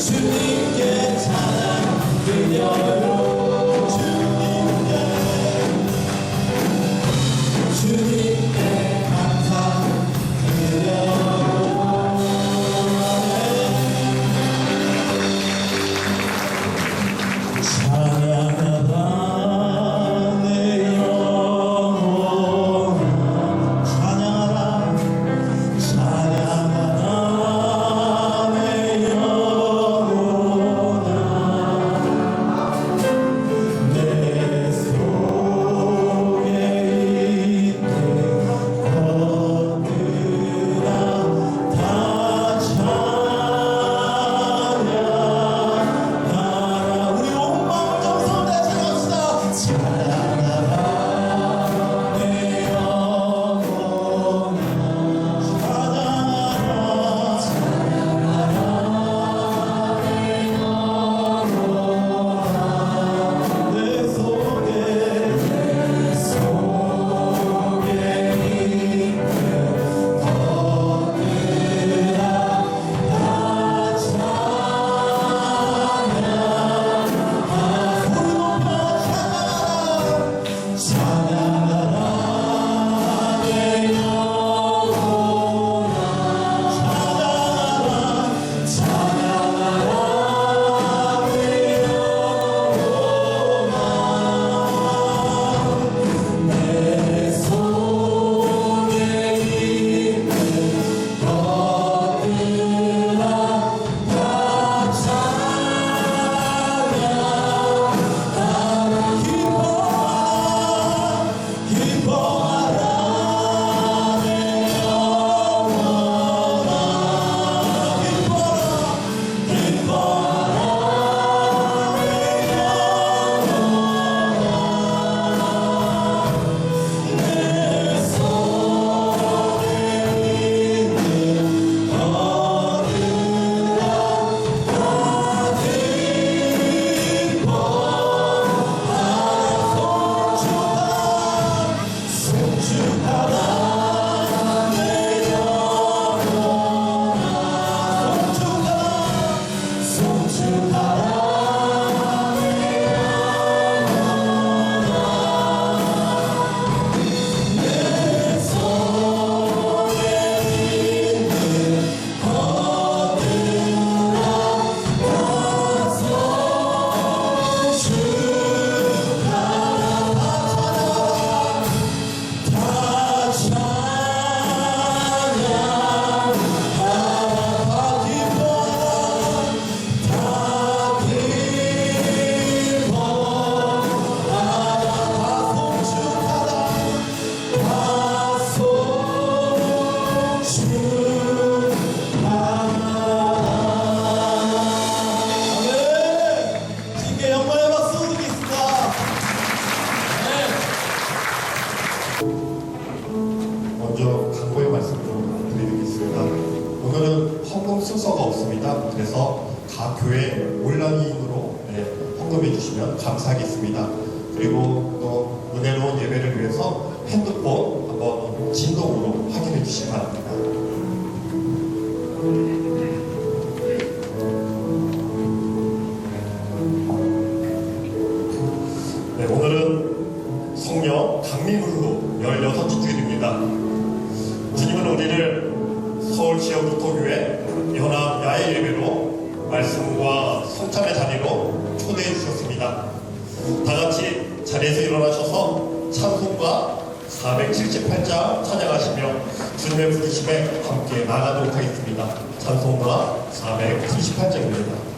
주님께 찬양 드려요. 주님께 감사 드려요. 찬양하다 먼저 광고의 말씀을 좀 드리겠습니다. 오늘은 헌금 순서가 없습니다. 그래서 각 교회 온라인으로 헌금해 주시면 감사하겠습니다. 그리고 또 은혜로운 예배를 위해서 핸드폰 한번 진동으로 확인해 주시기 바랍니다. 네, 오늘은 성령 강림으로 16째 주일입니다. 주님은 우리를 서울 지역국토교회 연합 야외 예배로 말씀과 성찬의 자리로 초대해 주셨습니다. 다 같이 자리에서 일어나셔서 찬송가 478장 찬양하시며 주님의 부르심에 함께 나가도록 하겠습니다. 찬송가 478장입니다.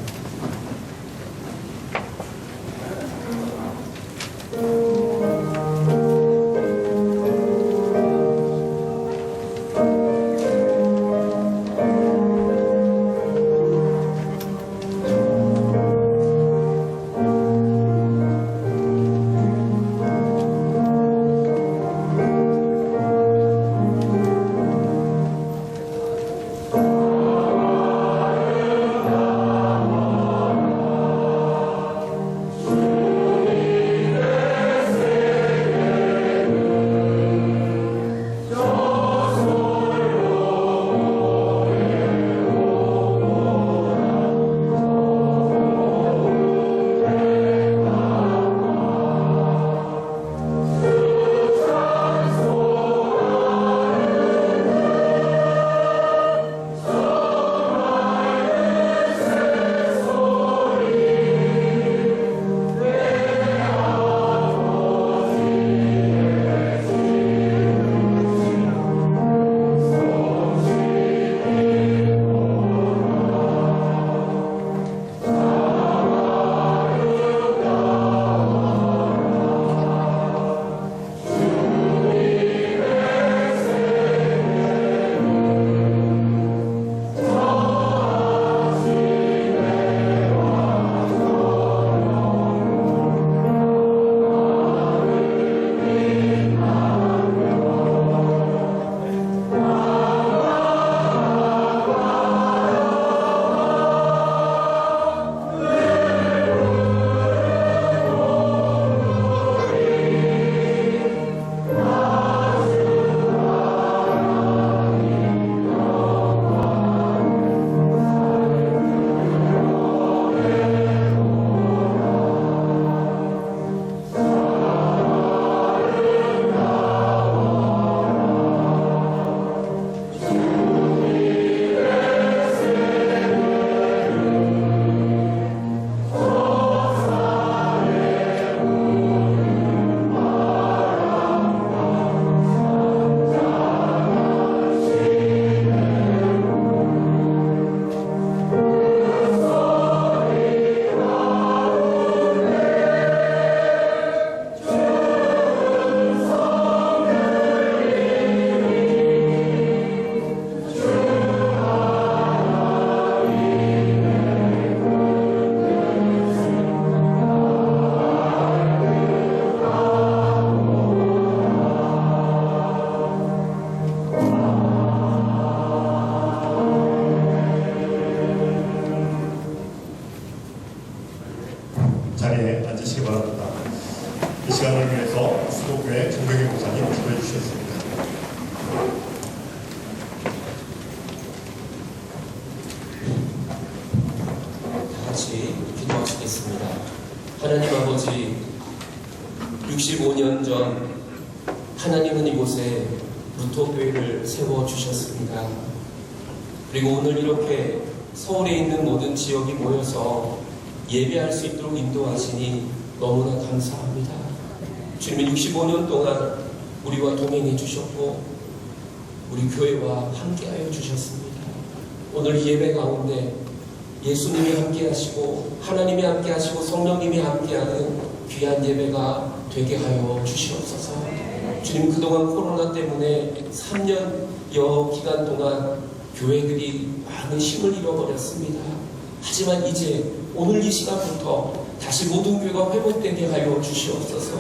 자리에 앉으시기 바랍니다. 이 시간을 위해서 수도교회 정경희 목사님 기도해 주셨습니다. 다 같이 기도하시겠습니다. 하나님 아버지, 65년 전 하나님은 이곳에 루터교회를 세워주셨습니다. 그리고 오늘 이렇게 서울에 있는 모든 지역이 모여서 예배할 수 있도록 인도하시니 너무나 감사합니다. 주님은 65년 동안 우리와 동행해 주셨고 우리 교회와 함께하여 주셨습니다. 오늘 예배 가운데 예수님이 함께하시고 하나님이 함께하시고 성령님이 함께하는 귀한 예배가 되게 하여 주시옵소서. 주님, 그동안 코로나 때문에 3년여 기간 동안 교회들이 많은 힘을 잃어버렸습니다. 하지만 이제 오늘 이 시간부터 다시 모든 교회가 회복되게 하여 주시옵소서.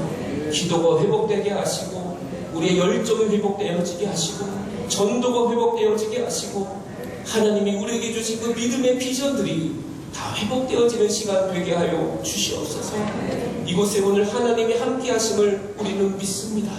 기도가 회복되게 하시고 우리의 열정이 회복되어지게 하시고 전도가 회복되어지게 하시고 하나님이 우리에게 주신 그 믿음의 비전들이 다 회복되어지는 시간 되게 하여 주시옵소서. 이곳에 오늘 하나님의 함께 하심을 우리는 믿습니다.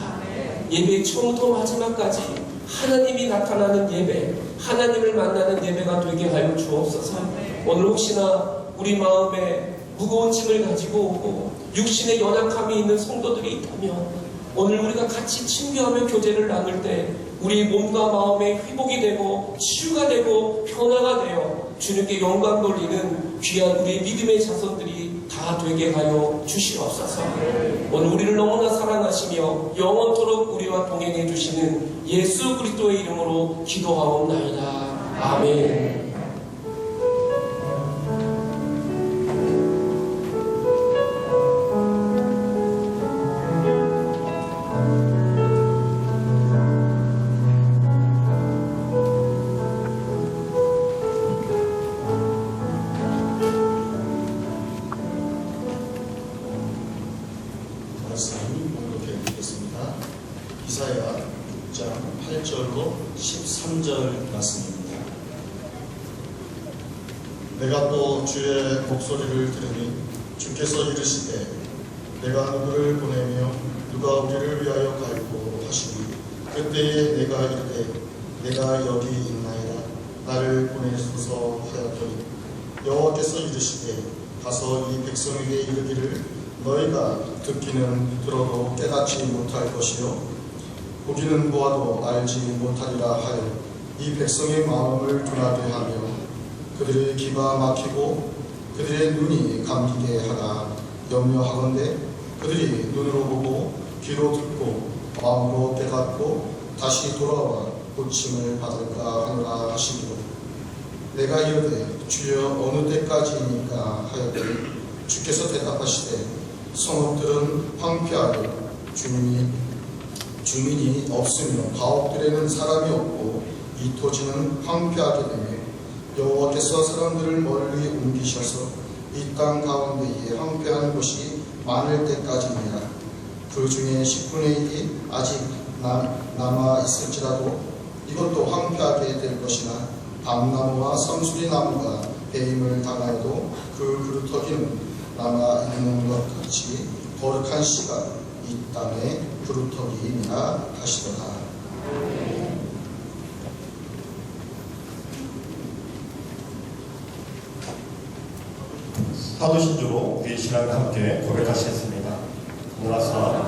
예배 처음부터 마지막까지 하나님이 나타나는 예배, 하나님을 만나는 예배가 되게 하여 주옵소서. 오늘 혹시나 우리 마음에 무거운 짐을 가지고 오고 육신의 연약함이 있는 성도들이 있다면 오늘 우리가 같이 친교하며 교제를 나눌 때 우리 몸과 마음의 회복이 되고 치유가 되고 변화가 되어 주님께 영광 돌리는 귀한 우리 믿음의 자손들이 다 되게 하여 주시옵소서. 오늘 우리를 너무나 사랑하시며 영원토록 우리와 동행해 주시는 예수 그리스도의 이름으로 기도하옵나이다. 아멘. 말씀 공독해 드리겠습니다. 이사야 6장 8절로 13절 말씀입니다. 내가 또 주의 목소리를 들으니 주께서 이르시되 내가 누구를 보내며 누가 우리를 위하여 갈고 하시니 그때에 내가 이르되 내가 여기 있나이다 나를 보내소서 하였더니 여호와께서 이르시되 가서 이 백성에게 이르기를 너희가 듣기는 들어도 깨닫지 못할 것이요 보기는 보아도 알지 못하리라 하여 이 백성의 마음을 둔하게 하며 그들의 귀가 막히고 그들의 눈이 감기게 하라 염려하건대 그들이 눈으로 보고 귀로 듣고 마음으로 깨닫고 다시 돌아와 고침을 받을까 하노라 하시기로 내가 이르되 주여 어느 때까지이니까 하였더니 주께서 대답하시되 성읍들은 황폐하여 주민이 없으며 가옥들에는 사람이 없고 이 토지는 황폐하게 되며 여호와께서 사람들을 멀리 옮기셔서 이 땅 가운데에 황폐한 곳이 많을 때까지니라. 그 중에 10분의 1이 아직 남아 있을지라도 이것도 황폐하게 될 것이나 밤나무와 성수리 나무가 배임을 당하여도 그 그루터기는 남아 있는 것 같이 거룩한 씨가 이 땅의 그루터기이니라 하시더라. 사도신조로 우리의 신앙을 함께 고백하시겠습니다. 몰라서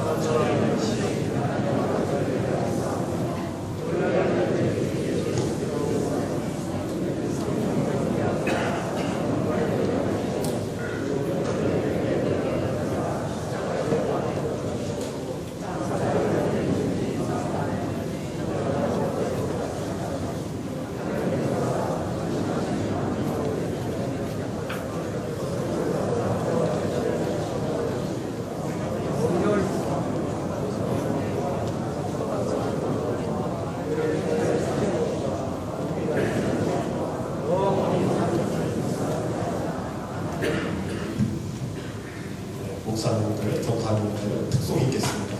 목사님들, 교사님들 특송이 있겠습니다.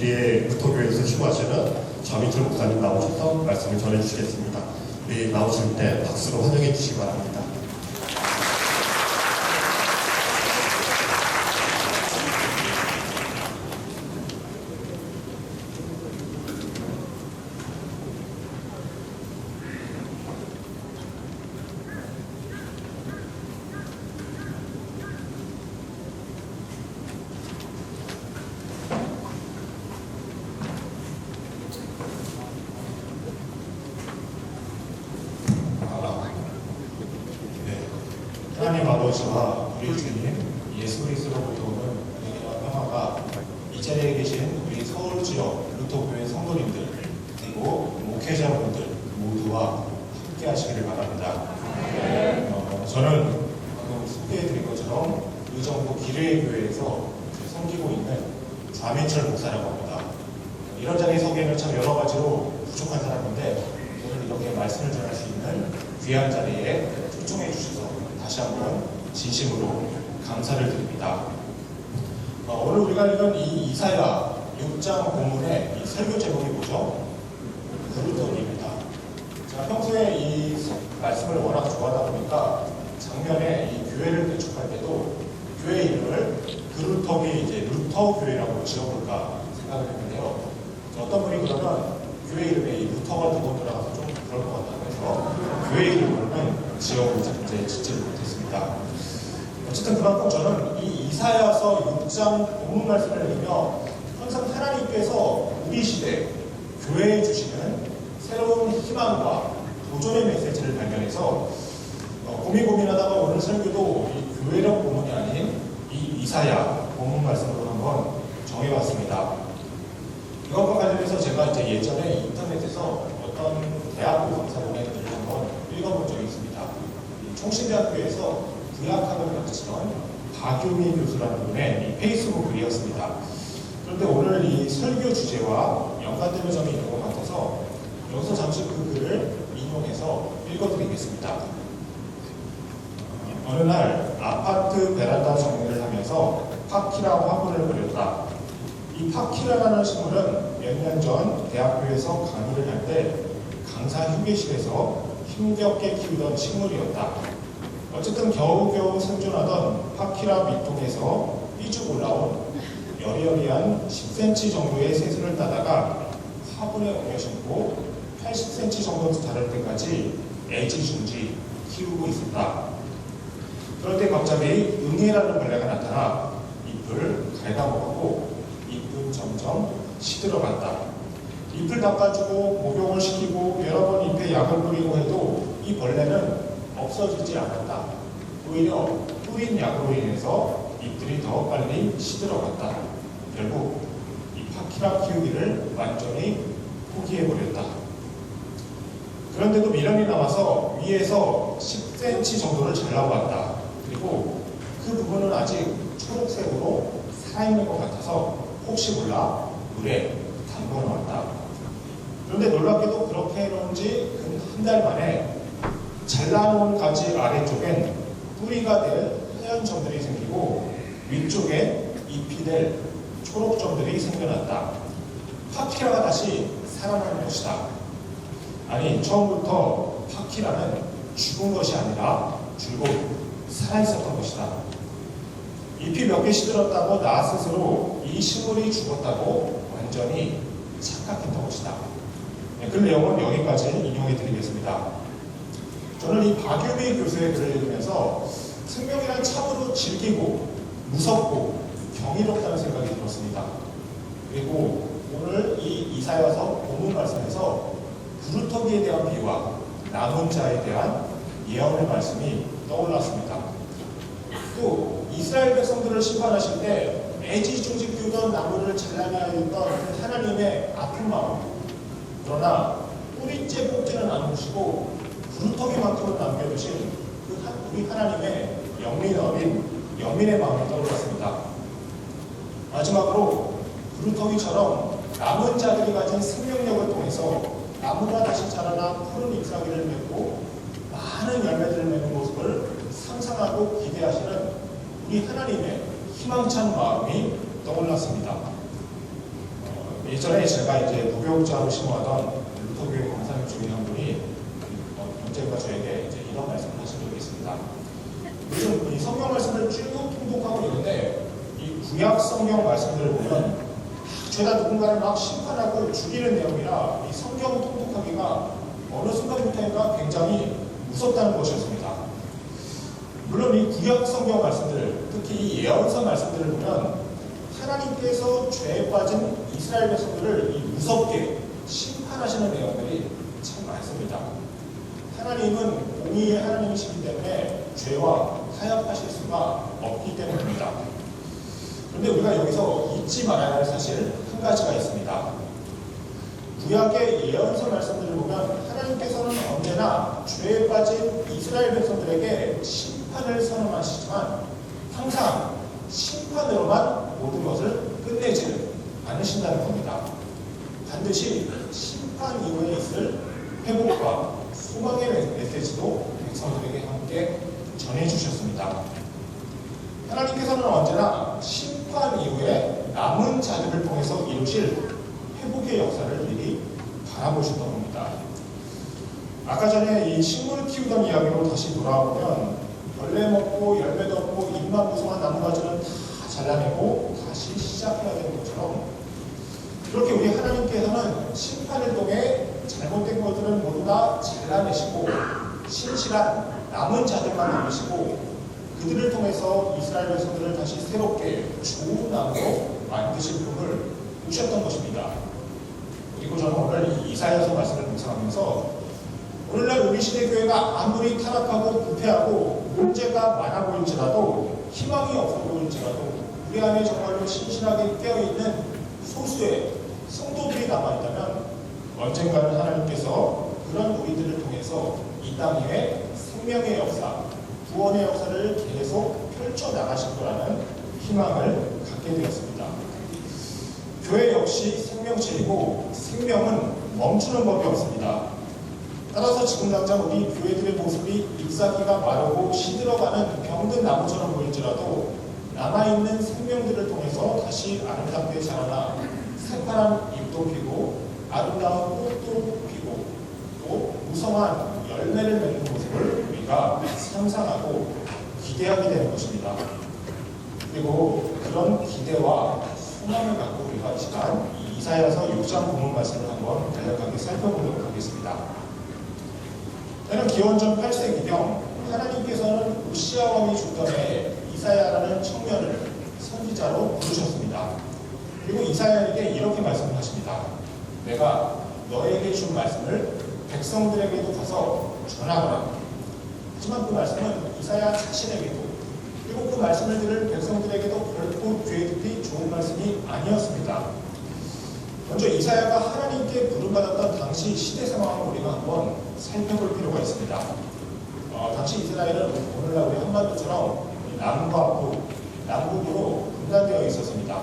미래의 루터교회에서 추구하시는 자민철 목사님 나오셔서 말씀을 전해주시겠습니다. 우리 나오실 때 박수로 환영해 주시기 바랍니다. 하나님 아버지와 우리 주님 예수 그리스도로부터 오는 은혜와 평화가 이 자리에 계신 우리 서울 지역 루터교회 성도님들 그리고 목회자분들 모두와 함께 하시기를 바랍니다. 저는 방금 소개해드린 것처럼 의정부 기뢰 교회에서 섬기고 있는 자민철 목사라고 합니다. 이런 자리에 서기에는 참 여러 가지로 부족한 사람인데 오늘 이렇게 말씀을 전할 수 있는 귀한 자리에 초청해 주셔서 다시 한번 진심으로 감사를 드립니다. 오늘 우리가 읽은 이 이사야 6장 본문의 이 설교 제목이 뭐죠? 그루터기입니다. 제가 평소에 이 말씀을 워낙 좋아하다 보니까 작년에 이 교회를 개척할 때도 교회 이름을 그루터기 이제 루터 교회라고 지어볼까 생각을 했는데요. 어떤 분이 그러면 교회 이름에 이 루터가 두 번 들어가서 좀 그럴 것 같다고 해서 교회 이름으로는 지어보지 못했습니다. 어쨌든 그만큼 저는 이 이사야서 6장 본문 말씀을 읽으며 항상 하나님께서 우리 시대 교회에 주시는 새로운 희망과 도전의 메시지를 발견해서 고민하다가 오늘 설교도 이 교회력 본문이 아닌 이 이사야 본문 말씀으로 한번 정해봤습니다. 이것과 관련해서 제가 이제 예전에 인터넷에서 어떤 대학교 강사분의 글을 한번 읽어본 적이 있습니다. 총신대학교에서 의학학을 가르치던 박유미 교수라는 분의 이 페이스북 글이었습니다. 그런데 오늘 이 설교 주제와 연관되는 점이 있는 것 같아서 여기서 잠시 그 글을 인용해서 읽어드리겠습니다. 어느 날 아파트 베란다 정리를 하면서 파키라 화분을 그렸다. 이 파키라라는 식물은 몇 년 전 대학교에서 강의를 할 때 강사 휴게실에서 힘겹게 키우던 식물이었다. 어쨌든 겨우겨우 생존하던 파키라 밑동에서 삐죽 올라온 여리여리한 10cm 정도의 새순을 따다가 화분에 옮겨 심고 80cm 정도 자랄 때까지 애지중지 키우고 있었다. 그럴 때 갑자기 응애라는 벌레가 나타나 잎을 갉아먹고 잎은 점점 시들어간다. 잎을 닦아주고 목욕을 시키고 여러 번 잎에 약을 뿌리고 해도 이 벌레는 없어지지 않았다. 오히려 뿌린 약으로 인해서 잎들이 더 빨리 시들어갔다. 결국 이 파키라 키우기를 완전히 포기해버렸다. 그런데도 미련이 남아서 위에서 10cm 정도를 잘라왔다. 그리고 그 부분은 아직 초록색으로 살아있는 것 같아서 혹시 몰라 물에 담궈놓았다. 그런데 놀랍게도 그렇게 해놓은 지 근 한 달 만에 잘라놓은 가지 아래쪽엔 뿌리가 될 하얀 점들이 생기고 위쪽에 잎이 될 초록 점들이 생겨났다. 파키라가 다시 살아나는 것이다. 아니 처음부터 파키라는 죽은 것이 아니라 줄곧 살아있었던 것이다. 잎이 몇 개 시들었다고 나 스스로 이 식물이 죽었다고 완전히 착각했던 것이다. 그 내용은 여기까지 인용해 드리겠습니다. 저는 이 박유미 교수의 글을 읽으면서 생명이란 참으로 질기고 무섭고 경이롭다는 생각이 들었습니다. 그리고 오늘 이 이사야서 본문 말씀에서 부르터기에 대한 비유와 남은 자에 대한 예언의 말씀이 떠올랐습니다. 또 이스라엘 백성들을 심판하실 때 애지중지 키우던 나무를 잘라내야 했던 그 하나님의 아픈 마음, 그러나 뿌리째 뽑지는 않으시고 부르터기만큼은 남겨두신 그 우리 하나님의 영민의 마음이 떠올랐습니다. 마지막으로 부르터기처럼 남은 자들이 가진 생명력을 통해서 나무가 다시 자라나 푸른 잎사귀를 맺고 많은 열매들을 맺는 모습을 상상하고 기대하시는 우리 하나님의 희망찬 마음이 떠올랐습니다. 예전에 제가 이제 무교육자로 심호하던 루터교회 권사님 중에 한 분이 언젠가 저에게 이제 이런 말씀을 하신 적이 있습니다. 요즘 이 성경 말씀을 쭉 통독하고 있는데 이 구약 성경 말씀들을 보면 죄다 누군가를 막 심판하고 죽이는 내용이라 이 성경 통독하기가 어느 순간부터인가 굉장히 무섭다는 것이었습니다. 물론 이 구약 성경 말씀들, 특히 이 예언서 말씀들을 보면 하나님께서 죄에 빠진 이스라엘 백성들을 무섭게 심판하시는 내용들이 참 많습니다. 하나님은 공의의 하나님이시기 때문에 죄와 타협하실 수가 없기 때문입니다. 그런데 우리가 여기서 잊지 말아야 할 사실 한 가지가 있습니다. 구약의 예언서 말씀들을 보면 하나님께서는 언제나 죄에 빠진 이스라엘 백성들에게 심판을 선언하시지만 항상 심판으로만 모든 것을 끝내지는 않으신다는 겁니다. 반드시 심판 이후에 있을 회복과 소망의 메시지도 백성들에게 함께 전해주셨습니다. 하나님께서는 언제나 심판 이후에 남은 자들을 통해서 이루실 회복의 역사를 미리 바라보셨던 겁니다. 아까 전에 이 식물을 키우던 이야기로 다시 돌아보면 벌레 먹고 열매도 없고 잎만 무성한 나무가지는 다 잘라내고 다시 시작해야 되는 것처럼 그렇게 우리 하나님께서는 심판을 통해 잘못된 것들은 모두 다 잘라내시고 신실한 남은 자들만 남으시고 그들을 통해서 이스라엘 백성들을 다시 새롭게 좋은 나무로 만드실 분을 오셨던 것입니다. 그리고 저는 오늘 이사야서 말씀을 묵상하면서 오늘날 우리 시대 교회가 아무리 타락하고 부패하고 문제가 많아 보일지라도 희망이 없어 보일지라도 우리 안에 정말로 신실하게 깨어있는 소수의 성도들이 남아있다면 언젠가는 하나님께서 그런 우리들을 통해서 이 땅 위에 생명의 역사, 구원의 역사를 계속 펼쳐나가실 거라는 희망을 갖게 되었습니다. 교회 역시 생명체이고 생명은 멈추는 법이 없습니다. 따라서 지금 당장 우리 교회들의 모습이 잎사귀가 마르고 시들어가는 병든 나무처럼 보일지라도 남아있는 생명들을 통해서 다시 아름답게 자라나 새파란 잎도 피고 아름다운 꽃도 피고 또 무성한 열매를 맺는 모습을 우리가 상상하고 기대하게 되는 것입니다. 그리고 그런 기대와 소망을 갖고 우리가 이 시간 이사야서 6장 본문 말씀을 한번 간략하게 살펴보도록 하겠습니다. 때는 기원전 8세기경 하나님께서는 우시야 왕이 죽던 해에 이사야라는 청년을 선지자로 부르셨습니다. 그리고 이사야에게 이렇게 말씀을 하십니다. 내가 너에게 준 말씀을 백성들에게도 가서 전하거라. 하지만 그 말씀은 이사야 자신에게도 그리고 그 말씀을 들을 백성들에게도 결코 귀에 듣기 좋은 말씀이 아니었습니다. 먼저 이사야가 하나님께 부름받았던 당시 시대 상황을 우리가 한번 살펴볼 필요가 있습니다. 당시 이스라엘은 오늘날 우리 한반도처럼 남과 북, 남북으로 분단되어 있었습니다.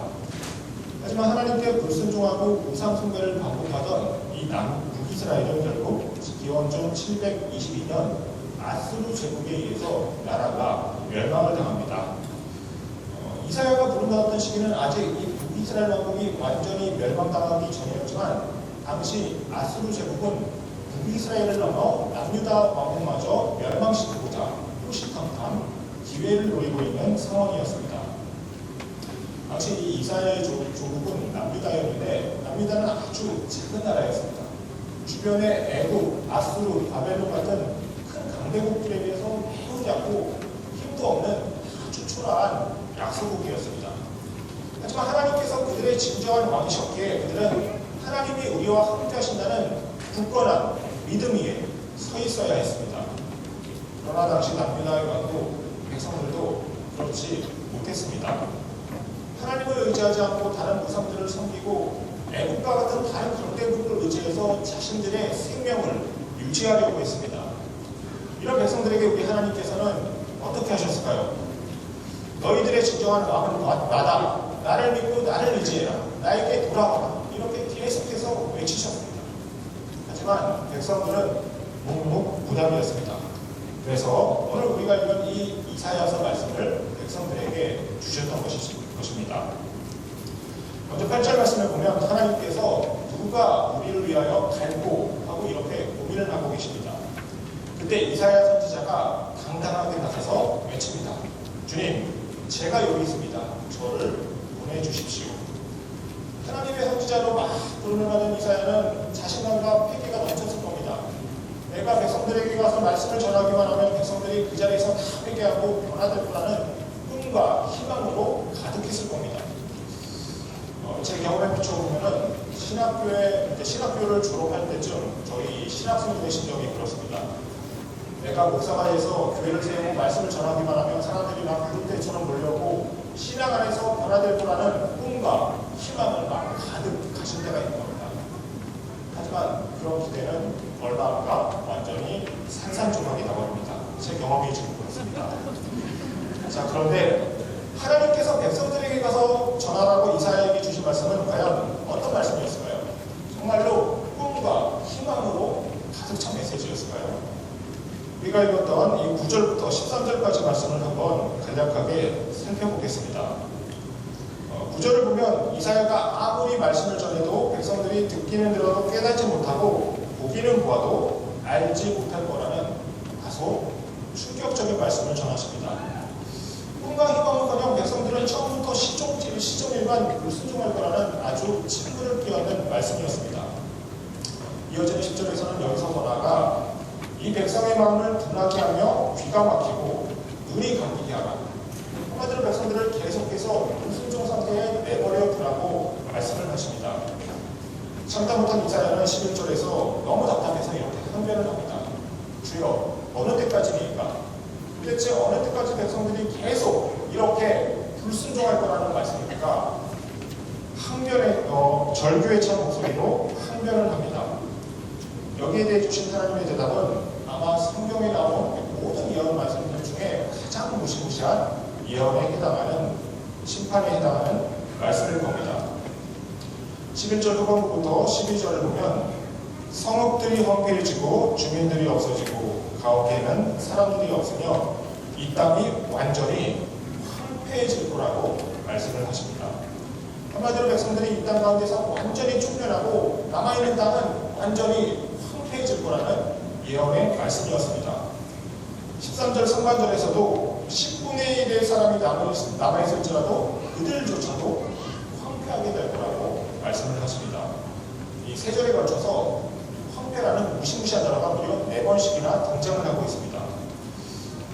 하지만 하나님께 불순종하고 우상숭배를 반복하던 이 남북 이스라엘은 결국 기원전 722년 아수르 제국에 의해서 나라가 멸망을 당합니다. 이사야가 부름받았던 시기는 아직 이 북이스라엘 왕국이 완전히 멸망당하기 전이었지만 당시 아수르 제국은 북이스라엘을 넘어 남유다 왕국마저 멸망시키고자 호시탐탐 기회를 노리고 있는 상황이었습니다. 당시 이 이사야의 조국은 남유다였는데 남유다는 아주 작은 나라였습니다. 주변에 애국, 아수르, 바벨론 같은 큰 강대국들에 비해서 매우 작고 힘도 없는 아주 초라한 약소국이었습니다. 하지만 하나님께서 그들의 진정한 왕이셨기에 그들은 하나님이 우리와 함께 하신다는 굳건한 믿음 위에 서 있어야 했습니다. 그러나 당시 남유다의 왕국 백성들도 그렇지 못했습니다. 하나님을 의지하지 않고 다른 우상들을 섬기고 애국과 같은 다른 강대국을 의지해서 자신들의 생명을 유지하려고 했습니다. 이런 백성들에게 우리 하나님께서는 어떻게 하셨을까요? 너희들의 진정한 왕은 나다. 나를 믿고 나를 의지해라. 나에게 돌아와라. 이렇게 계속해서 외치셨습니다. 하지만 백성들은 묵묵부답이었습니다. 그래서 오늘 우리가 읽은 이 이사야서 말씀을 백성들에게 주셨던 것입니다. 먼저 8절 말씀을 보면 하나님께서 누가 우리를 위하여 갈고 하고 이렇게 고민을 하고 계십니다. 그때 이사야 선지자가 당당하게 나서서 외칩니다. 주님, 제가 여기 있습니다. 저를 보내주십시오. 하나님의 선지자로 막 부름을 받은 이사야는 자신감과 패기가 넘쳤을 겁니다. 내가 백성들에게 가서 말씀을 전하기만 하면 백성들이 그 자리에서 다 회개하고 변화될 거라는 꿈과 희망으로 가득했을 겁니다. 제 경험에 비춰보면은 신학교를 졸업할 때쯤 저희 신학생이 되신 적이 그렇습니다. 내가 목사가에서 교회를 세우고 말씀을 전하기만 하면 사람들이 막 그룹대처럼 몰려오고 신앙 안에서 변화될 거라는 꿈과 희망을 막 가득하신 때가 있는 겁니다. 하지만 그런 기대는 얼마 안 가 완전히 산산조각이 나버립니다. 제 경험이 지금 그렇습니다. 자, 그런데 하나님께서 백성들에게 가서 전하라고 이사야에게 주신 말씀은 과연 어떤 말씀이었을까요? 정말로 꿈과 희망으로 가득 찬 메시지였을까요? 우리가 읽었던 이 9절부터 13절까지 말씀을 한번 간략하게 살펴보겠습니다. 9절을 보면 이사야가 아무리 말씀을 전해도 백성들이 듣기는 들어도 깨닫지 못하고 보기는 보아도 알지 못할 거라는 다소 충격적인 말씀을 전하십니다. 꿈과 희망은커녕 백성들은 처음부터 시종일관 불순종할 거라는 아주 친구를 끼얹는 말씀이었습니다. 이어지는 10절에서는 여기서 더 나아가 이 백성의 마음을 둔하게 하며 귀가 막히고 눈이 감기게 하라. 한마디로 백성들을 계속해서 불순종 상태에 내버려 두라고 말씀을 하십니다. 참다 못한 이사야는 11절에서 너무 답답해서 이렇게 항변을 합니다. 주여, 어느 때까지니까? 도대체 어느 때까지 백성들이 계속 이렇게 불순종할 거라는 말씀입니까? 절규에 찬 목소리로 항변을 합니다. 여기에 대해 주신 하나님의 대답은 아마 성경에 나온 모든 예언 말씀들 중에 가장 무시무시한 예언에 해당하는, 심판에 해당하는 말씀일 겁니다. 11절 후반부부터 12절을 보면 성읍들이 황폐해지고 주민들이 없어지고 가옥에는 사람들이 없으며 이 땅이 완전히 황폐해질 거라고 말씀을 하십니다. 한마디로 백성들이 이 땅 가운데서 완전히 쫓겨나고 남아있는 땅은 완전히 황폐해질 거라는 예언의 말씀이었습니다. 13절 상반절에서도 10분의 1의 사람이 남아있을지라도 그들조차도 황폐하게 될 거라고 말씀을 하십니다. 이 세 절에 걸쳐서 황폐라는 무시무시한 단어가 무려 4번씩이나 등장을 하고 있습니다.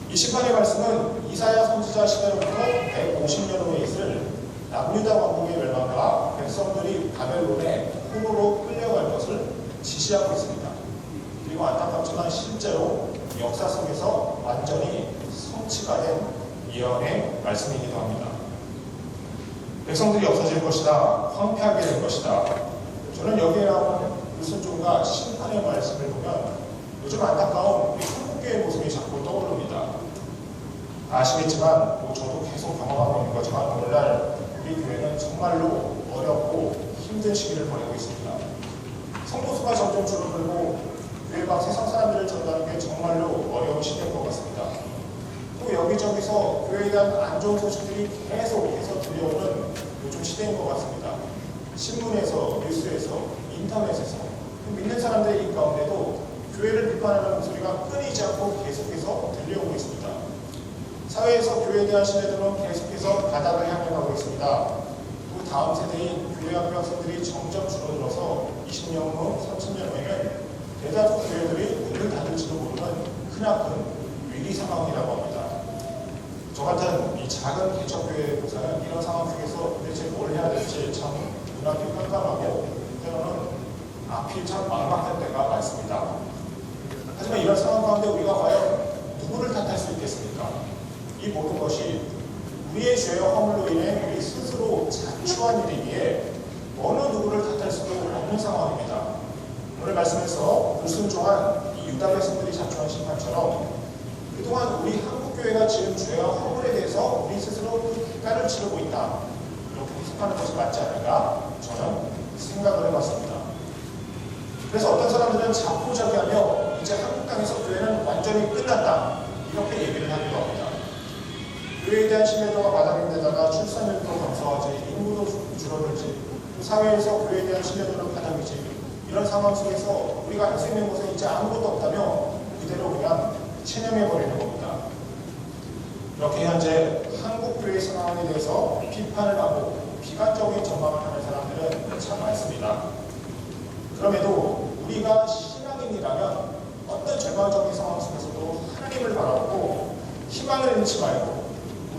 이 심판의 말씀은 이사야 선지자 시대로부터 150년 후에 있을 남유다 왕국의 멸망과 백성들이 바벨론의 포로로 끌려갈 것을 지시하고 있습니다. 그리고 안타깝지만 실제로 역사 속에서 완전히 성취가 된 예언의 말씀이기도 합니다. 백성들이 없어질 것이다. 황폐하게 될 것이다. 저는 여기에 나오는 불순종과 심판의 말씀을 보면 요즘 안타까운 우리 한국교회의 모습이 자꾸 떠오릅니다. 아시겠지만 저도 계속 경험하고 있는 거지만 오늘날 우리 교회는 정말로 어렵고 힘든 시기를 보내고 있습니다. 성도수가 점점 줄어들고 교회 밖 세상 사람들을 전하는 게 정말로 어려운 시대인 것 같습니다. 또 여기저기서 교회에 대한 안 좋은 소식들이 계속해서 들려오는 요즘 시대인 것 같습니다. 신문에서, 뉴스에서, 인터넷에서 믿는 사람들의 이 가운데도 교회를 비판하는 목소리가 끊이지 않고 계속해서 들려오고 있습니다. 사회에서 교회에 대한 신뢰도는 계속해서 바닥을 향해 가고 있습니다. 또 다음 세대인 교회 학교 학생들이 점점 줄어들어서 20년 후, 30년 후에는 대다수 교회들이 문을 닫을지도 모르는 크나큰 위기 상황이라고 합니다. 저 같은 이 작은 개척교회 목사는 이런 상황 속에서 도대체 뭘 해야 될지 참 눈앞이 깜깜하고 때로는 앞이 참 막막할 때가 많습니다. 하지만 이런 상황 가운데 우리가 과연 누구를 탓할 수 있겠습니까? 이 모든 것이 우리의 죄와 허물로 인해 우리 스스로 자초한 일이기에 어느 누구를 탓할 수도 없는 상황입니다. 오늘 말씀에서 불순종한 이 유다 백성들이 자초한 심판처럼 그동안 우리 한국교회가 지은 죄와 허물에 대해서 우리 스스로 그 대가를 치르고 있다. 이렇게 해석하는 것이 맞지 않을까? 저는 생각을 해봤습니다. 그래서 어떤 사람들은 자포자기하며 이제 한국 땅에서 교회는 완전히 끝났다. 이렇게 얘기를 하기도 합니다. 교회에 대한 신뢰도가 바닥인 데다가 출산율도 감소하지, 인구도 줄어들지, 또 사회에서 교회에 대한 신뢰도는 바닥이지, 이런 상황 속에서 우리가 할 수 있는 것은 이제 아무것도 없다며 그대로 그냥 체념해버리는 겁니다. 이렇게 현재 한국 교회 상황에 대해서 비판을 하고 비관적인 전망을 하는 사람들은 참 많습니다. 그럼에도 우리가 신앙인이라면 어떤 절망적인 상황 속에서도 하나님을 바라보고 희망을 잃지 말고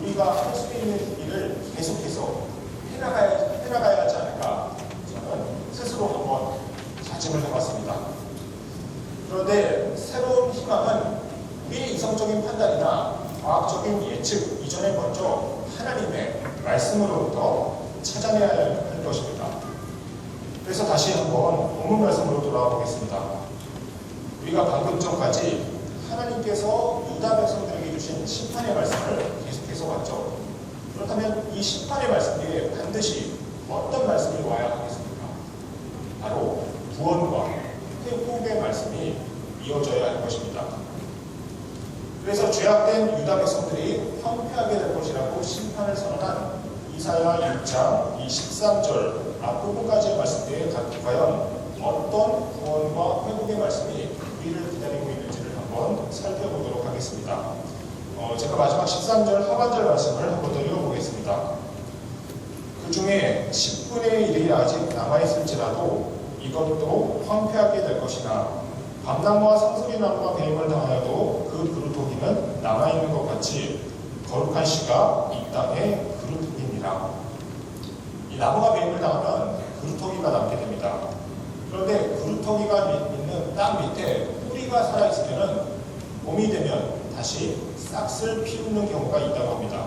우리가 할 수 있는 일을 계속해서 해나가야 하지 않을까 저는 스스로 한번 다짐을 해봤습니다. 그런데 새로운 희망은 우리의 이성적인 판단이나 과학적인 예측 이전에 먼저 하나님의 말씀으로부터 찾아내야 할 것입니다. 그래서 다시 한번 본문 말씀으로 돌아와 보겠습니다. 우리가 방금 전까지 하나님께서 유다 백성들에게 주신 심판의 말씀을 계속해서 봤죠. 그렇다면 이 심판의 말씀 뒤에 반드시 어떤 말씀이 와야 하겠습니까? 바로 구원과 회복의 말씀이 이어져야 할 것입니다. 그래서 죄악된 유다 백성들이 황폐하게 될 것이라고 심판을 선언한 이사야 6장 이 13절 앞부분까지의 말씀에 과연 어떤 구원과 회복의 말씀이 우리를 기다리고 있는지를 한번 살펴보도록 하겠습니다. 제가 마지막 13절 하반절 말씀을 한번 더 읽어보겠습니다. 그 중에 10분의 1이 아직 남아있을지라도 이것도 황폐하게 될 것이나 밤나무와 상수리나무가 배임을 당하여도 그 그루터기는 남아있는 것 같이 거룩한 씨가 이 땅의 그루터기니라. 이 나무가 배임을 당하면 그루터기가 남게 됩니다. 그런데 그루터기가 있는 땅 밑에 뿌리가 살아있으면 봄이 되면 다시 싹을 피우는 경우가 있다고 합니다.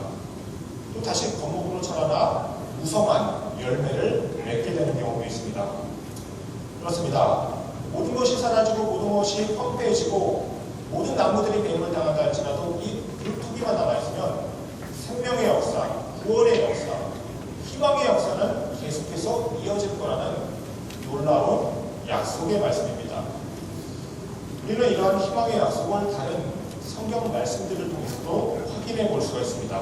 또 다시 거목으로 자라나 무성한 열매를 맺게 되는 경우도 있습니다. 그렇습니다. 모든 것이 사라지고 모든 것이 황폐해지고 모든 나무들이 배임을 당한다 할지라도 이 그루터기만 남아있으면 생명의 역사, 구원의 역사, 희망의 역사는 계속해서 이어질 거라는 놀라운 약속의 말씀입니다. 우리는 이러한 희망의 약속을 다른 성경 말씀들을 통해서도 확인해 볼 수가 있습니다.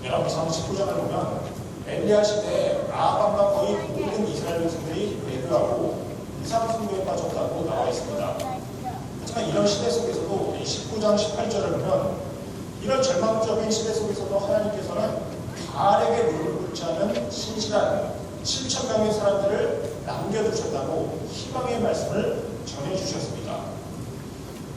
열왕기상 19장을 보면 엘리야 시대에 아합과 거의 모든 이스라엘 백성들이 배교하고 이상숭배에 빠졌다고 나와 있습니다. 하지만 이런 시대 속에서도 이 19장 18절을 보면 이런 절망적인 시대 속에서도 하나님께서는 바알에게 무릎을 꿇지 않은 신실한 7,000명의 사람들을 남겨두셨다고 희망의 말씀을 전해주셨습니다.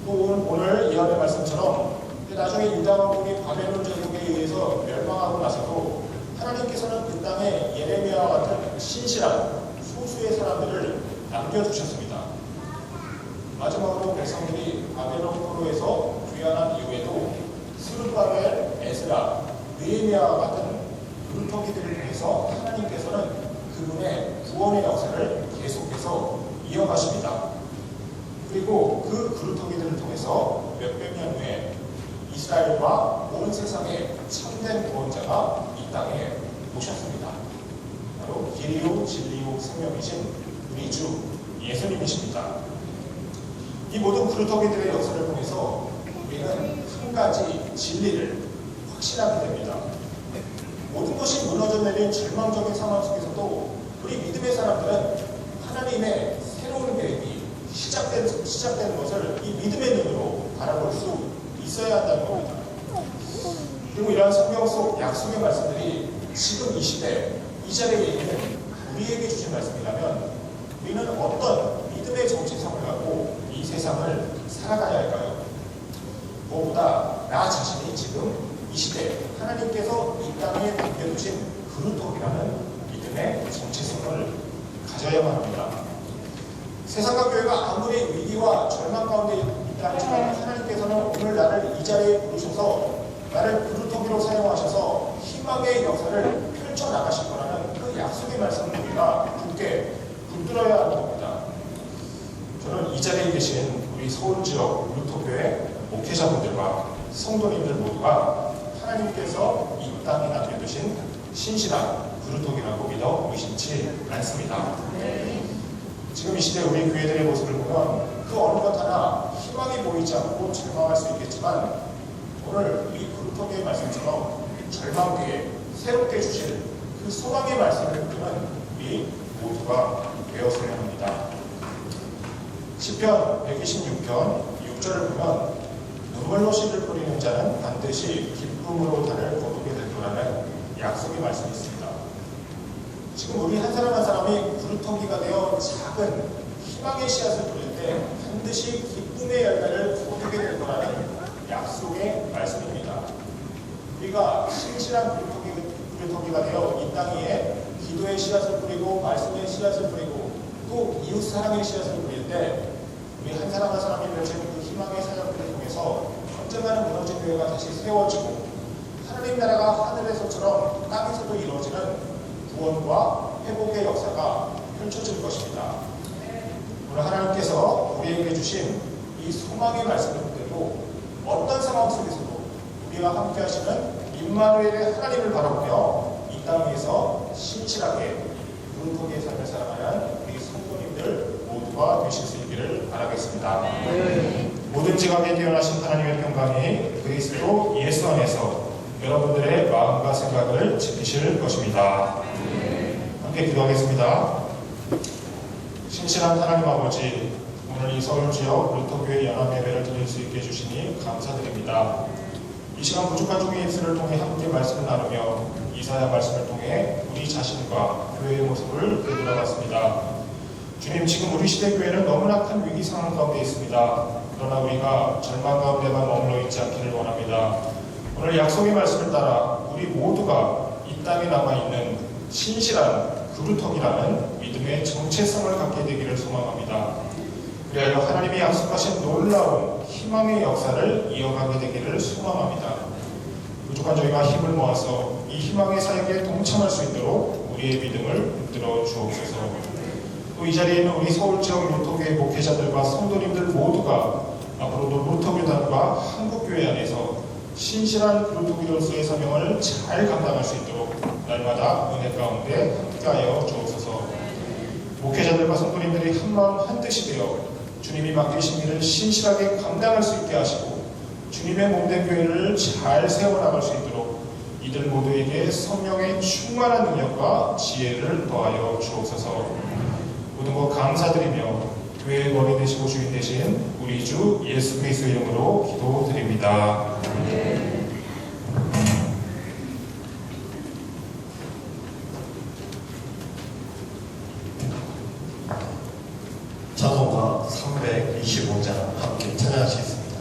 또 오늘 이하의 말씀처럼 나중에 유다 왕국이 바벨론 제국에 의해서 멸망하고 나서도 하나님께서는 그 땅에 예레미야와 같은 신실한 소수의 사람들을 남겨두셨습니다. 마지막으로 백성들이 바벨론 포로에서 귀환한 이후에도 스룹바벨, 에스라, 느헤미야와 같은 그루터기들을 통해서 하나님께서는 그분의 구원의 역사를 계속해서 이어가십니다. 그리고 그 그루터기들을 통해서 몇백 년 후에 이스라엘과 온 세상의 참된 구원자가 이 땅에 오셨습니다. 바로 길이요 진리요 생명이신 우리 주 예수님이십니다. 이 모든 그루터기들의 역사를 통해서 우리는 한 가지 진리를 확신하게 됩니다. 모든 것이 무너져 내린 절망적인 상황 속에서도 우리 믿음의 사람들은 하나님의 새로운 계획이 시작된 것을 이 믿음의 눈으로 바라볼 수 있어야 한다는 겁니다. 그리고 이러한 성경 속 약속의 말씀들이 지금 이 시대, 이 자리에 있는 우리에게 주신 말씀이라면 우리는 어떤 믿음의 정체성을 갖고 이 세상을 살아가야 할까요? 무엇보다 나 자신이 지금 이 시대 하나님께서 이 땅에 남겨두신 그루터기라는 믿음의 정체성을 가져야만 합니다. 세상과 교회가 아무리 위기와 절망 가운데 있다 할지만 하나님께서는 오늘 나를 이 자리에 부르셔서 나를 그루터기로 사용하셔서 희망의 역사를 펼쳐나가실 거라는 그 약속의 말씀을 우리가 굳게 붙들어야 하는 겁니다. 저는 이 자리에 계신 우리 서울지역 루터교회 목회자분들과 성도님들 모두가 하나님께서 이 땅에 남겨두신 신실한 그루터기라고 믿어 의심치 않습니다. 지금 이 시대 우리 교회들의 모습을 보면 그 어느 것 하나 희망이 보이지 않고 절망할 수 있겠지만 오늘 이 그루터기의 말씀처럼 절망 뒤에 새롭게 주실 그 소망의 말씀을 듣는 우리 모두가 되었어야 합니다. 시편 126편 6절을 보면 눈물로 씨를 뿌리는 자는 반드시 기쁨으로 달을 거두게 될 거라는 약속의 말씀이 있습니다. 지금 우리 한 사람 한 사람이 구루터기가 되어 작은 희망의 씨앗을 뿌릴 때 반드시 기쁨의 열매를 거두게 될 거라는 약속의 말씀입니다. 우리가 신실한 구루터기가 되어 이 땅 위에 기도의 씨앗을 뿌리고 말씀의 씨앗을 뿌리고 또 이웃 사랑의 씨앗을 뿌릴 때 우리 한 사람 한 사람이 펼치는 그 희망의 사역들을 통해서 언젠가는 무너진 교회가 다시 세워지고 하나님 나라가 하늘에서처럼 땅에서도 이루어지는 구원과 회복의 역사가 펼쳐질 것입니다. 오늘 하나님께서 우리에게 주신 이 소망의 말씀을 그대로 어떤 상황 속에서도 우리와 함께 하시는 임마누엘의 하나님을 바라보며 이 땅 위에서 신실하게 구루터기의 삶을 살아가는 우리 성도님들 모두가 되실 수 있기를 바라겠습니다. 모든 지각에 뛰어나신 하나님의 평강이 그리스도 예수 안에서 여러분들의 마음과 생각을 지키실 것입니다. 함께 기도하겠습니다. 신실한 하나님 아버지, 오늘 이 서울 지역 루터교회 연합 예배를 드릴 수 있게 해주시니 감사드립니다. 이 시간 부족한 종의 입술을 통해 함께 말씀을 나누며 이사야 말씀을 통해 우리 자신과 교회의 모습을 되돌아봤습니다. 주님, 지금 우리 시대 교회는 너무나 큰 위기 상황 가운데 있습니다. 그러나 우리가 절망 가운데만 머물러 있지 않기를 원합니다. 오늘 약속의 말씀을 따라 우리 모두가 이 땅에 남아있는 신실한 구루터기라는 믿음의 정체성을 갖게 되기를 소망합니다. 그리하여 하나님이 약속하신 놀라운 희망의 역사를 이어가게 되기를 소망합니다. 부족한 저희가 힘을 모아서 이 희망의 사역에 동참할 수 있도록 우리의 믿음을 붙들어 주옵소서. 또 이 자리에 있는 우리 서울 지역 루터교회 목회자들과 성도님들 모두가 앞으로도 루터교단과 한국교회 안에서 신실한 루터교로서의 사명을 잘 감당할 수 있도록 날마다 은혜 가운데 함께하여 주옵소서. 목회자들과 성도님들이 한마음 한뜻이 되어 주님이 맡기신 일을 신실하게 감당할 수 있게 하시고 주님의 몸된 교회를 잘 세워나갈 수 있도록 이들 모두에게 성령의 충만한 능력과 지혜를 더하여 주옵소서. 모든 것 감사드리며 교회의 머리 되시고 주인 되신 우리 주 예수 그리스도의 이름으로 기도드립니다. 찬송가 325장 함께 찬양하시겠습니다.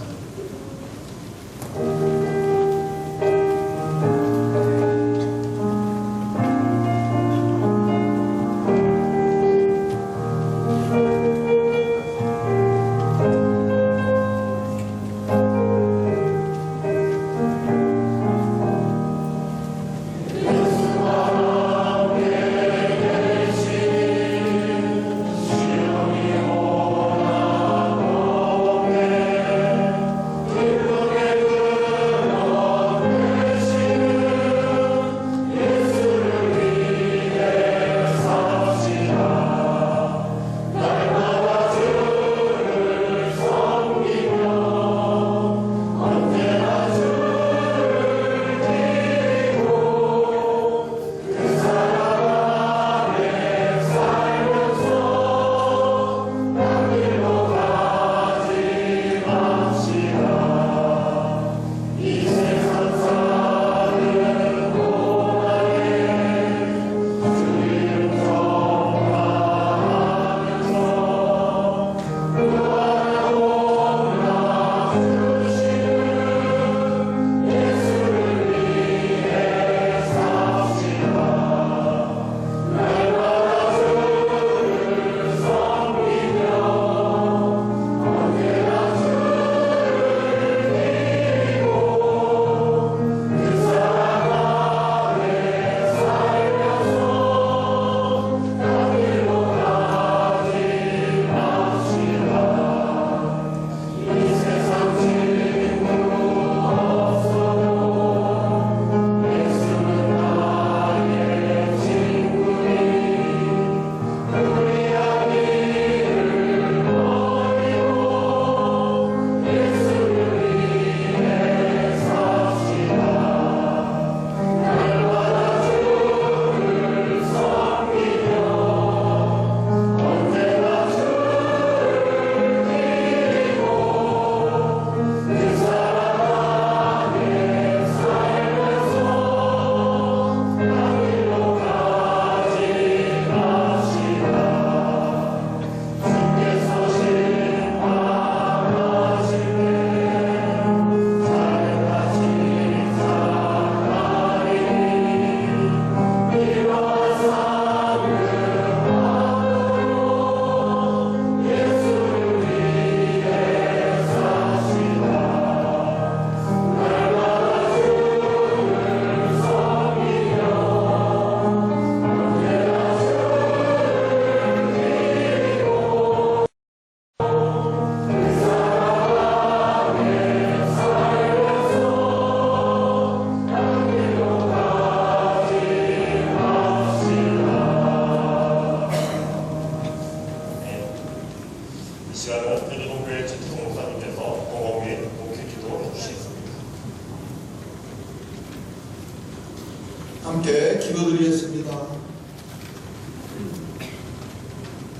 함께 기도드리겠습니다.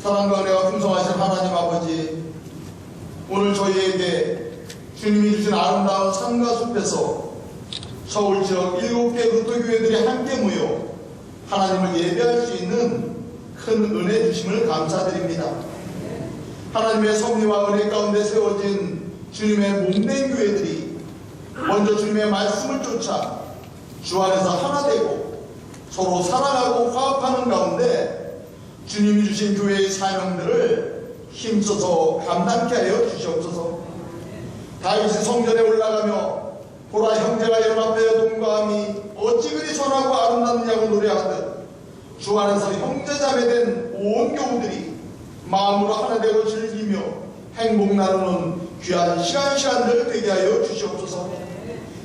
사랑과 은혜가 풍성하신 하나님 아버지, 오늘 저희에게 주님이 주신 아름다운 산과 숲에서 서울 지역 7개 루터교회들이 함께 모여 하나님을 예배할 수 있는 큰 은혜 주심을 감사드립니다. 하나님의 섭리와 은혜 가운데 세워진 주님의 몸된 교회들이 먼저 주님의 말씀을 쫓아 주 안에서 하나 되고 서로 사랑하고 화합하는 가운데 주님이 주신 교회의 사명들을 힘써서 감당케 하여 주시옵소서. 다윗이 성전에 올라가며 보라 형제가 연합하여 동거함이 어찌 그리 선하고 아름답냐고 노래하듯 주 안에서 형제자매된 온 교우들이 마음으로 하나 되고 즐기며 행복 나누는 귀한 시간들 되게 하여 주시옵소서.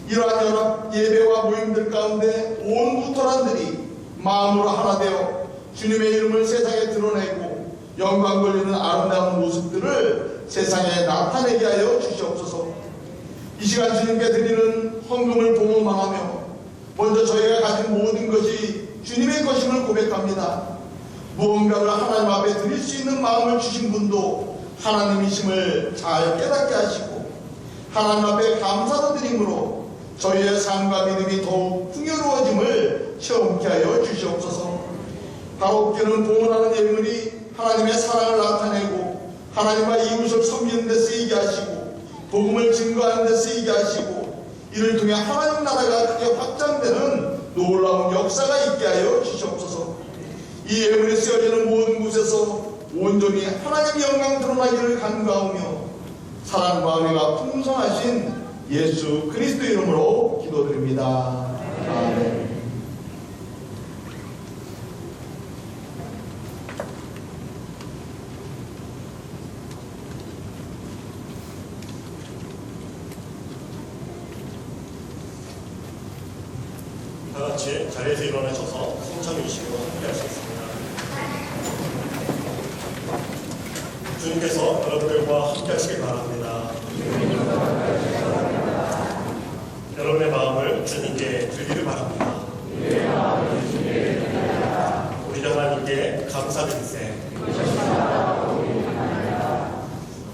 이러한 연합 예배와 모임들 가운데 온 루터란들이 마음으로 하나 되어 주님의 이름을 세상에 드러내고 영광 돌리는 아름다운 모습들을 세상에 나타내게 하여 주시옵소서. 이 시간 주님께 드리는 헌금을 봉헌하며 먼저 저희가 가진 모든 것이 주님의 것임을 고백합니다. 무언가를 하나님 앞에 드릴 수 있는 마음을 주신 분도 하나님이심을 잘 깨닫게 하시고 하나님 앞에 감사를 드림으로 저희의 삶과 믿음이 더욱 풍요로워짐을 체험케 하여 주시옵소서. 바로 봉헌하는 예물이 하나님의 사랑을 나타내고 하나님과 이웃을 섬기는 데 쓰이게 하시고 복음을 증거하는 데 쓰이게 하시고 이를 통해 하나님 나라가 크게 확장되는 놀라운 역사가 있게 하여 주시옵소서. 이 예물이 쓰여지는 모든 곳에서 온전히 하나님의 영광 드러나기를 간구하며 사랑과 은혜가 풍성하신 예수 그리스도 이름으로 기도드립니다. 아멘. 다 같이 자리에서 일어나셔서 성찬이시고 함께 하시겠습니다. 주님께서 여러분들과 함께 하시길 바랍니다. 여러분의 마음을 주님께 드리기를 바랍니다. 우리 하나님께 감사드리세.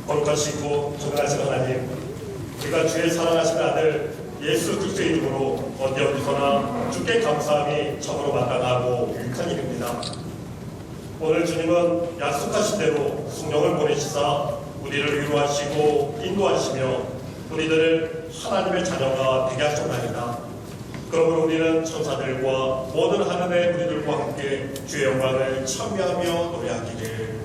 거룩하시고 전능하신 하나님, 우리가 주의 사랑하신 아들 예수 그리스도의 이름으로 언제 어디서나 주께 감사함이 참으로 마땅하고 유익한 일입니다. 오늘 주님은 약속하신 대로 성령을 보내시사 우리를 위로하시고 인도하시며 우리들을 하나님의 자녀가 되게 하셨나이다. 그러므로 우리는 천사들과 모든 하늘의 우리들과 함께 주의 영광을 찬미하며 노래하기를.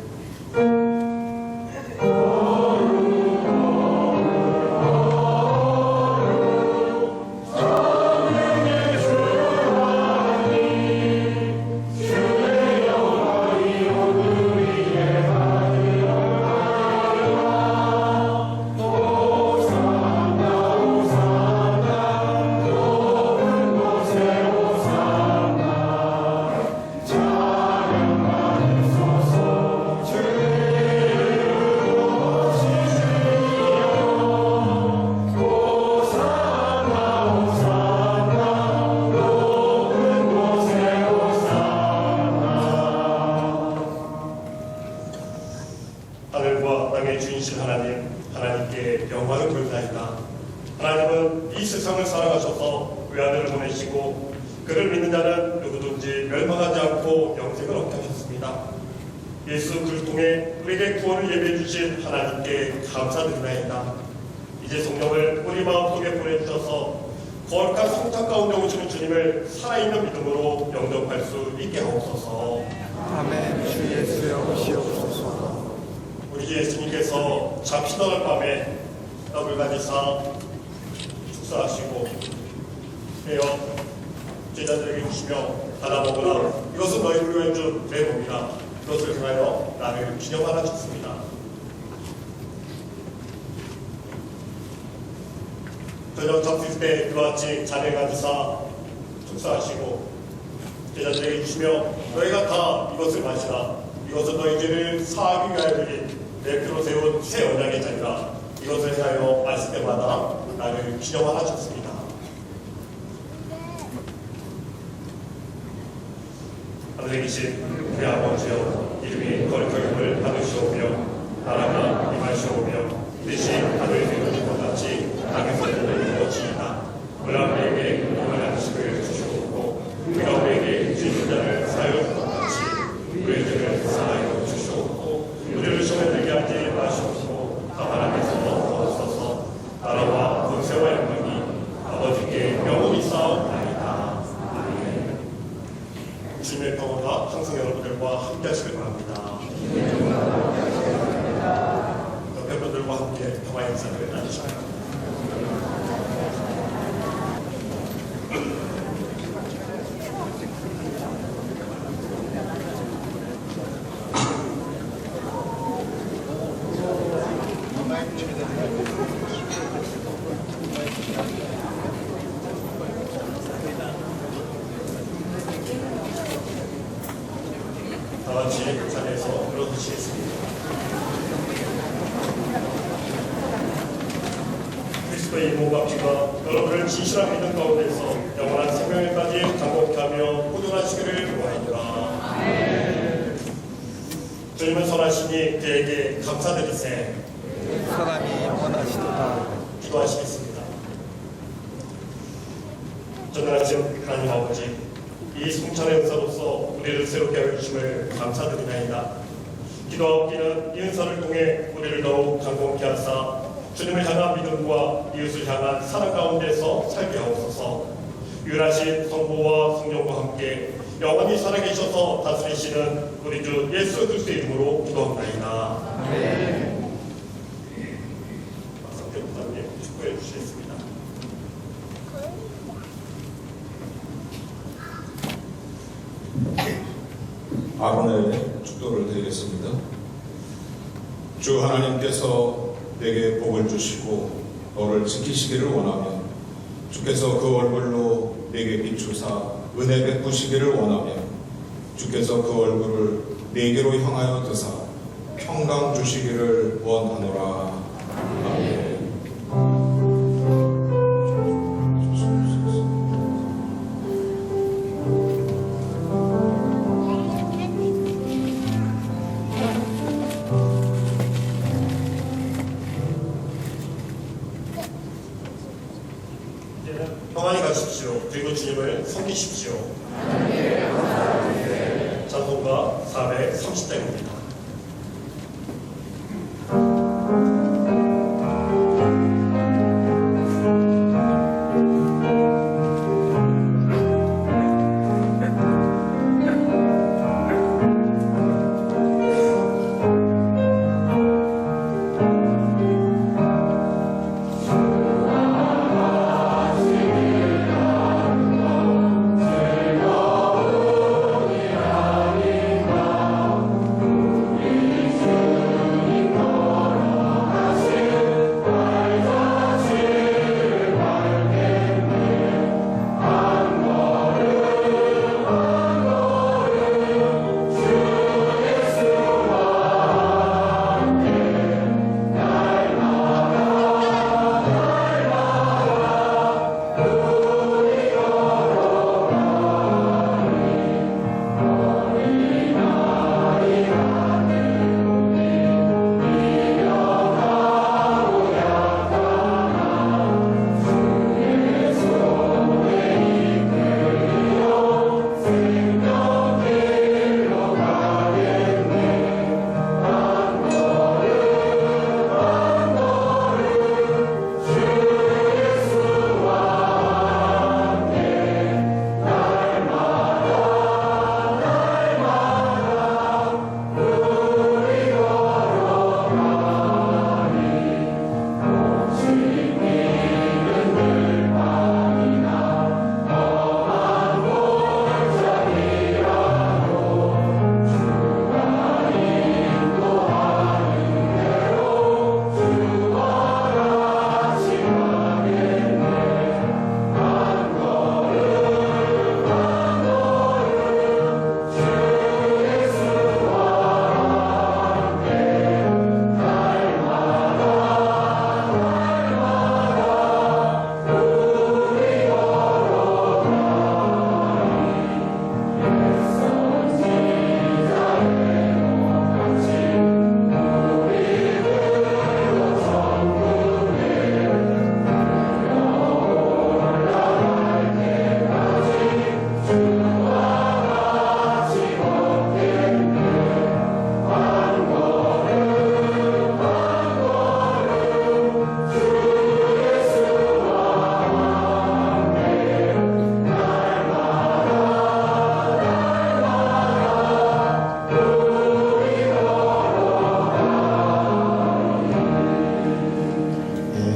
하늘과 땅의 주인이신 하나님, 하나님께 영광을 돌리나이다. 하나님은 이 세상을 사랑하셔서 외아들을 보내시고 그를 믿는 자는 누구든지 멸망하지 않고 영생을 얻게 하셨습니다. 예수 그를 통해 우리에게 구원을 예비해 주신 하나님께 감사드리나이다. 이제 성령을 우리 마음속에 보내주셔서 거룩한 성탄 가운데 오시는 주님을 살아있는 믿음으로 영접할 수 있게 하옵소서. 아멘. 주 예수여 오시옵소서. 우리 예수님께서 잡히던 밤에 떡을 가지사 축사하시고 되어 제자들에게 주시며 받아 먹으라. 이것은 너희를 위해 준 내 몸이라. 이것을 행하여 나를 기념하라 주셨습니다. 저녁 잡힐 때 그와 같이 잔을 가지사 축사하시고 제자들에게 주시며 너희가 다 이것을 마시라. 이것은 너희 죄를 사하기 위하여 드린 내 피로 세운 새 언약의 잔이라. 이것을 행하여 마실 때마다 나를 기념하라 주셨습니다. 하늘에 계신 우리 아버지여, 이름이 거룩하심을 받으시오며 나라가 임하시오며 뜻이 하늘에서 것 같이 땅에서도 이루어지이다. 오늘 우리에게 오늘 음식을 주시옵고 우리가 우리에게 주신 자를 사하여 준 것 같이 우리의 죄를 사하여 주시옵고 우리를 시험에 들게 하지 마시옵고 다만 앞에서 넣어주소서. 나라와 권세와 영광이 아버지께 영원히 쌓아옵나이다. 아멘. 주님의 평화가 항상 여러분들과 함께 하시길 바랍니다. 옆에 분들과 함께 평화 인사를 나누시고요. 다 같이 자리에서 일어서시겠습니다. 그리스도의 몸과 피가 여러분을 진실한 믿음 가운데서 영원한 생명에까지 강곡케 하며 보존하시기를 구하노라. 주님은 선하시니 그에게 감사드리세. 사람이 원하시도다. 기도하시겠습니다. 전능하신 하나님 아버지, 이 성찬의 은사로서 우리를 새롭게 하여 주심을 감사드리나이다. 기도하옵기는 이 은사를 통해 우리를 더욱 강건케 하사 주님을 향한 믿음과 이웃을 향한 사랑 가운데서 살게 하옵소서. 유일하신 성부와 성령과 함께 영원히 살아계셔서 다스리시는 우리 주 예수 그리스도의 이름으로 기도합나이다. 아멘. 박성태 목사님 축구해 주시겠습니다. 아론의 축도를 드리겠습니다. 주 하나님께서 내게 복을 주시고 너를 지키시기를 원하며 주께서 그 얼굴로 내게 비추사 은혜 베푸시기를 원하며 주께서 그 얼굴을 내게로 향하여 드사 평강 주시기를 원하노라. 아멘. 평안히 가십시오. 그리고 주님을 섬기십시오. 찬송가 430장입니다.